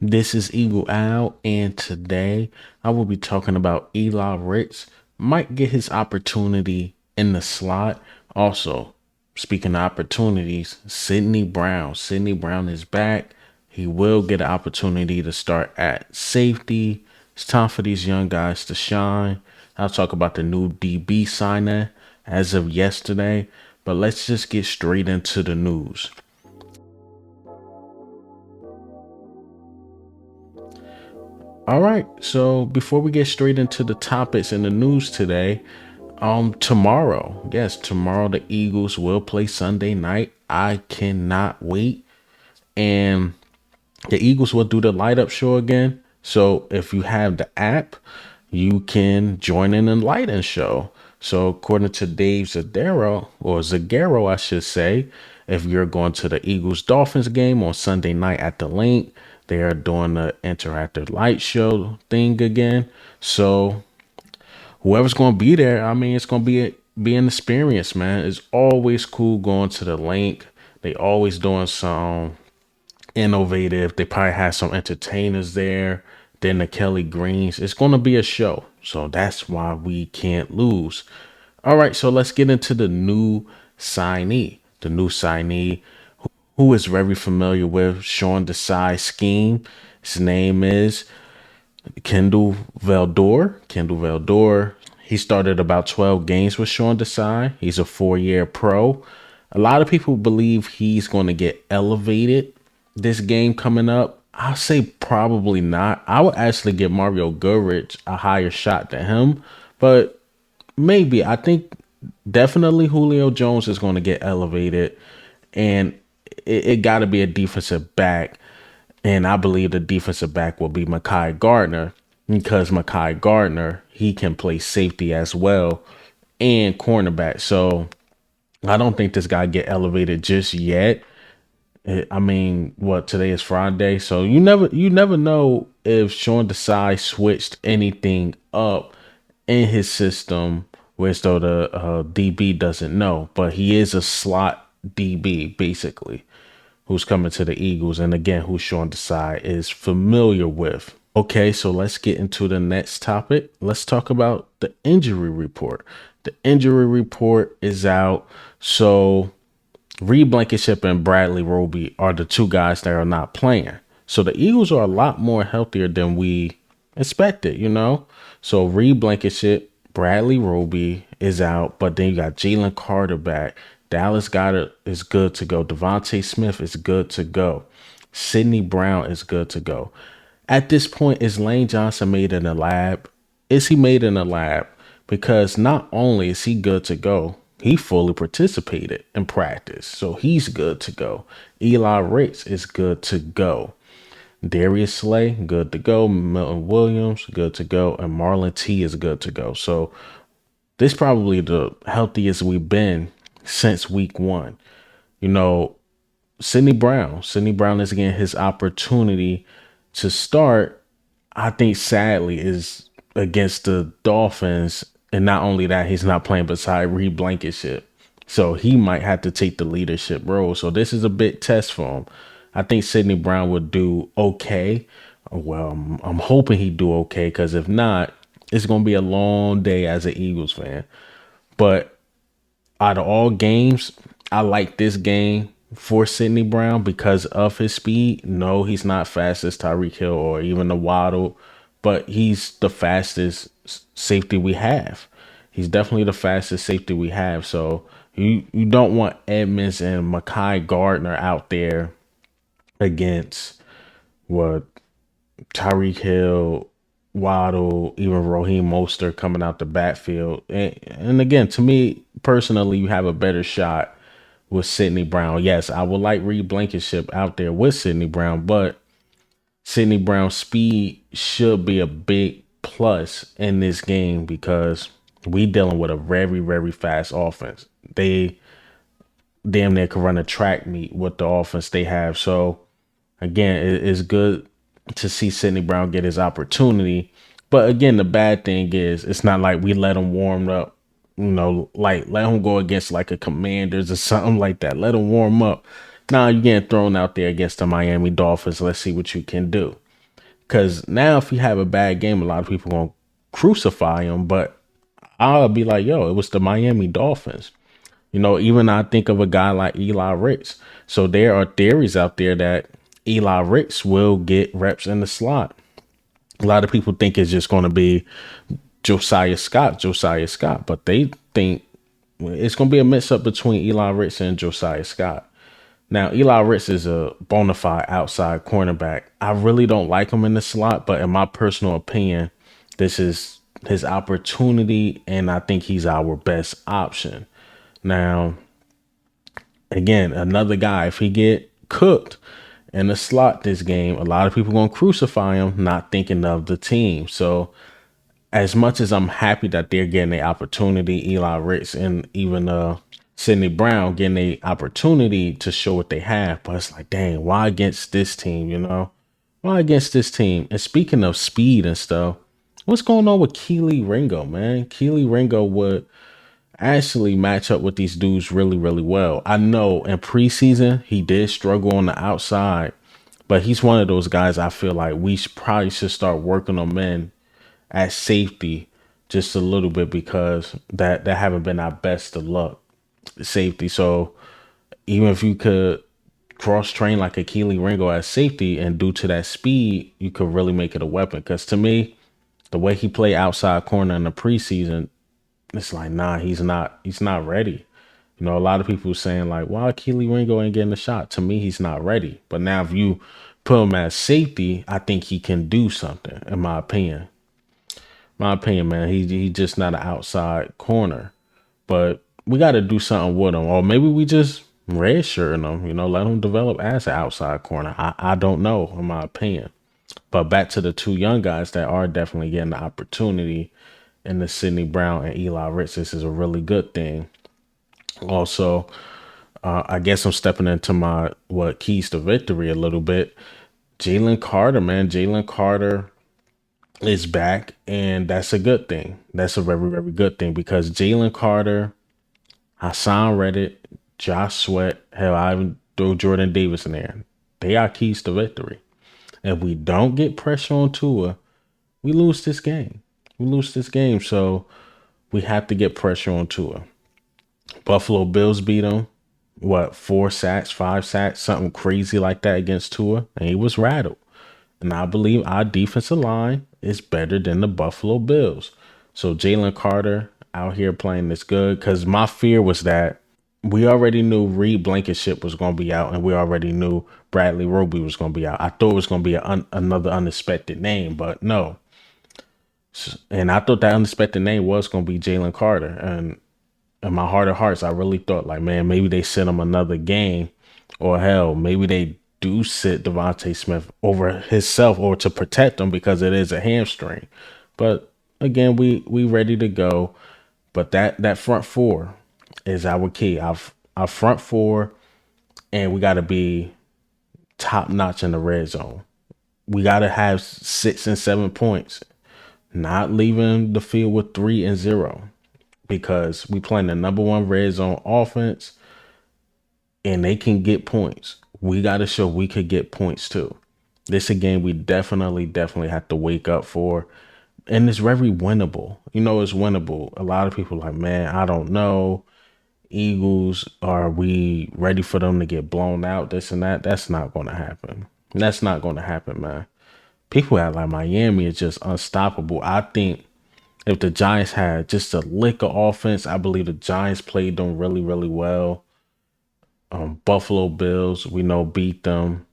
This is Eagle Owl, and today I will be talking about Eli Ricks might get his opportunity in the slot. Also, speaking of opportunities, Sidney Brown. Sidney Brown is back. He will get an opportunity to start at safety. It's time for these young guys to shine. I'll talk about the new DB signing as of yesterday, but let's just get straight into the news. All right, so before we get straight into the topics in the news today, tomorrow, yes, tomorrow the Eagles will play Sunday night. I cannot wait. And the Eagles will do the light up show again. So if you have the app, you can join in the light and show. So according to Dave Zadero, or Zagaro, I should say, if you're going to the Eagles Dolphins game on Sunday night at the Link, they are doing the interactive light show thing again. So whoever's going to be there, I mean, it's going to be an experience, man. It's always cool going to the Link. They always doing some innovative. They probably have some entertainers there. Then the Kelee Greens. It's going to be a show. So that's why we can't lose. All right, so let's get into the new signee. The new signee who is very familiar with Sean Desai's scheme. His name is Kendall Valdor. Kendall Valdor. He started about 12 games with Sean Desai. He's a 4-year pro. A lot of people believe he's going to get elevated this game coming up. I'll say probably not. I would actually give Mario Goodrich a higher shot than him, but maybe. I think definitely Julio Jones is going to get elevated, and it got to be a defensive back. And I believe the defensive back will be Mekhi Gardner, because Mekhi Gardner, he can play safety as well and cornerback. So I don't think this guy get elevated just yet. I mean, what, today is Friday, so you never know if Sean Desai switched anything up in his system, which though the DB doesn't know, but he is a slot DB basically, who's coming to the Eagles, and again, who Sean Desai is familiar with. Okay, so let's get into the next topic. Let's talk about the injury report. The injury report is out. So Reed Blankenship and Bradley Roby are the two guys that are not playing. So the Eagles are a lot more healthier than we expected, you know? So Reed Blankenship, Bradley Roby is out, but then you got Jalen Carter back. Dallas Goedert is good to go. Devontae Smith is good to go. Sidney Brown is good to go. At this point, is Lane Johnson made in a lab? Is he made in a lab? Because not only is he good to go, he fully participated in practice. So he's good to go. Eli Ricks is good to go. Darius Slay, good to go. Milton Williams, good to go. And Marlon T is good to go. So this is probably the healthiest we've been since week 1. You know, Sidney Brown is getting his opportunity to start. I think sadly is against the Dolphins. And not only that, he's not playing beside Reed Blankenship. So he might have to take the leadership role. So this is a big test for him. I think Sidney Brown would do okay. Well, I'm hoping he'd do okay, because if not, it's going to be a long day as an Eagles fan. But out of all games, I like this game for Sidney Brown because of his speed. No, he's not fast as Tyreek Hill or even the Waddle, but he's the fastest safety we have. He's definitely the fastest safety we have. So you don't want Edmonds and Mekhi Gardner out there against what, Tyreek Hill, Waddle, even Raheem Mostert coming out the backfield. And again, to me personally, you have a better shot with Sidney Brown. Yes, I would like Reed Blankenship out there with Sidney Brown, but Sidney Brown's speed should be a big plus in this game because we dealing with a very, very fast offense. They damn near can run a track meet with the offense they have. So again, it's good to see Sidney Brown get his opportunity. But again, the bad thing is it's not like we let him warm up, you know, like let him go against like a Commanders or something like that. Let him warm up. Now you're getting thrown out there against the Miami Dolphins. Let's see what you can do. Because now, if he have a bad game, a lot of people gonna crucify him. But I'll be like, yo, it was the Miami Dolphins. Even I think of a guy like Eli Ricks. So there are theories out there that Eli Ricks will get reps in the slot. A lot of people think it's just going to be Josiah Scott, but they think it's going to be a mix up between Eli Ricks and Josiah Scott. Now, Eli Ricks is a bona fide outside cornerback. I really don't like him in the slot, but in my personal opinion, this is his opportunity, and I think he's our best option. Now, again, another guy, if he get cooked in the slot this game, a lot of people going to crucify him, not thinking of the team. So as much as I'm happy that they're getting the opportunity, Eli Ricks and even Sidney Brown getting the opportunity to show what they have, but it's like, dang, why against this team, Why against this team? And speaking of speed and stuff, what's going on with Kelee Ringo, man? Kelee Ringo would actually match up with these dudes really, really well. I know in preseason he did struggle on the outside, but he's one of those guys I feel like we probably should start working on men at safety just a little bit, because that haven't been our best of luck safety. So even if you could cross train like a Kelee Ringo at safety, and due to that speed, you could really make it a weapon. Because to me, the way he played outside corner in the preseason, it's like, nah, he's not ready. A lot of people saying like, why Kelee Ringo ain't getting a shot? To me, he's not ready. But now if you put him as safety, I think he can do something, in my opinion. My opinion, man, he just not an outside corner. But we got to do something with him. Or maybe we just redshirting him, let him develop as an outside corner. I don't know, in my opinion. But back to the two young guys that are definitely getting the opportunity, in the Sidney Brown and Eli Ricks, this is a really good thing. Also, I guess I'm stepping into my what keys to victory a little bit. Jalen Carter, man, Jalen Carter is back, and that's a good thing. That's a very, very good thing, because Jalen Carter, Hassan Reddick, Josh Sweat, hell, I even throw Jordan Davis in there. They are keys to victory. If we don't get pressure on Tua, we lose this game. So we have to get pressure on Tua. Buffalo Bills beat him, 4 sacks, 5 sacks, something crazy like that against Tua, and he was rattled. And I believe our defensive line is better than the Buffalo Bills. So Jalen Carter out here playing this good, because my fear was that we already knew Reed Blankenship was going to be out, and we already knew Bradley Roby was going to be out. I thought it was going to be another unexpected name, but no. And I thought that unexpected name was going to be Jalen Carter. And in my heart of hearts, I really thought like, man, maybe they sent him another game, or hell, maybe they do sit Devontae Smith over himself, or to protect him, because it is a hamstring. But again, we ready to go. But that front four is our key. Our front four, and we got to be top notch in the red zone. We got to have 6 and 7 points, not leaving the field with 3 and 0, because we playing the number 1 red zone offense, and they can get points. We got to show we could get points too. This a game we definitely have to wake up for, and it's very winnable. It's winnable. A lot of people are like, man, I don't know. Eagles, are we ready for them to get blown out? This and that. That's not going to happen. That's not going to happen, man. People act like Miami is just unstoppable. I think if the Giants had just a lick of offense, I believe the Giants played them really, really well. Buffalo Bills, we know, beat them.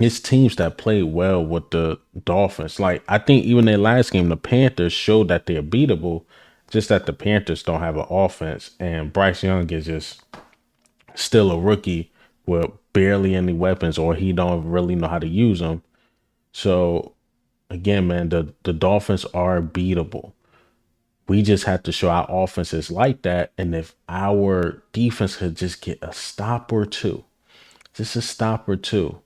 It's teams that played well with the Dolphins. Like, I think even their last game, the Panthers showed that they're beatable, just that the Panthers don't have an offense. And Bryce Young is just still a rookie with barely any weapons, or he don't really know how to use them. So, again, man, the Dolphins are beatable. We just have to show our offense is like that. And if our defense could just get a stop or two, just a stop or two,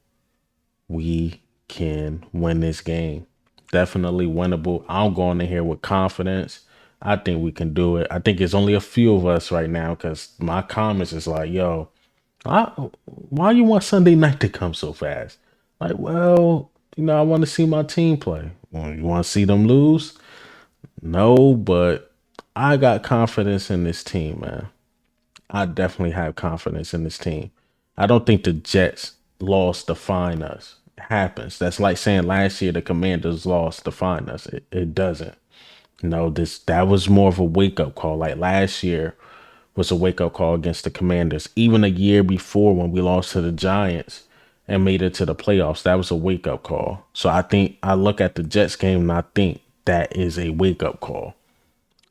we can win this game. Definitely winnable. I'm going in here with confidence. I think we can do it. I think it's only a few of us right now, because my comments is like, yo, why you want Sunday night to come so fast? Like, well, I want to see my team play. Well, you want to see them lose? No, but I got confidence in this team, man. I definitely have confidence in this team. I don't think the Jets loss define us. It happens. That's like saying last year the Commanders lost define us. It doesn't. No, that was more of a wake up call. Like last year was a wake up call against the Commanders. Even a year before when we lost to the Giants and made it to the playoffs, that was a wake up call. So I think I look at the Jets game and I think that is a wake up call.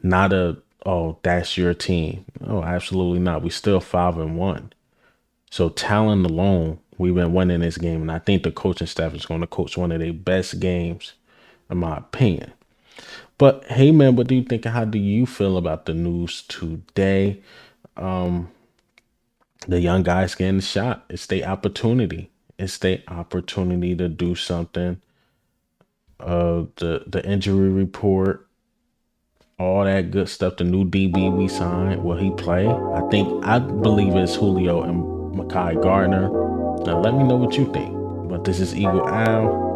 Not a oh, that's your team. Oh, absolutely not. We still 5-1. So talent alone, we've been winning this game, and I think the coaching staff is going to coach one of their best games, in my opinion. But hey, man, what do you think? How do you feel about the news today? The young guys getting shot. It's their opportunity. It's their opportunity to do something. The injury report, all that good stuff. The new DB we signed, will he play? I believe it's Julio and Makai Gardner. Now let me know what you think. But this is Eagle Al.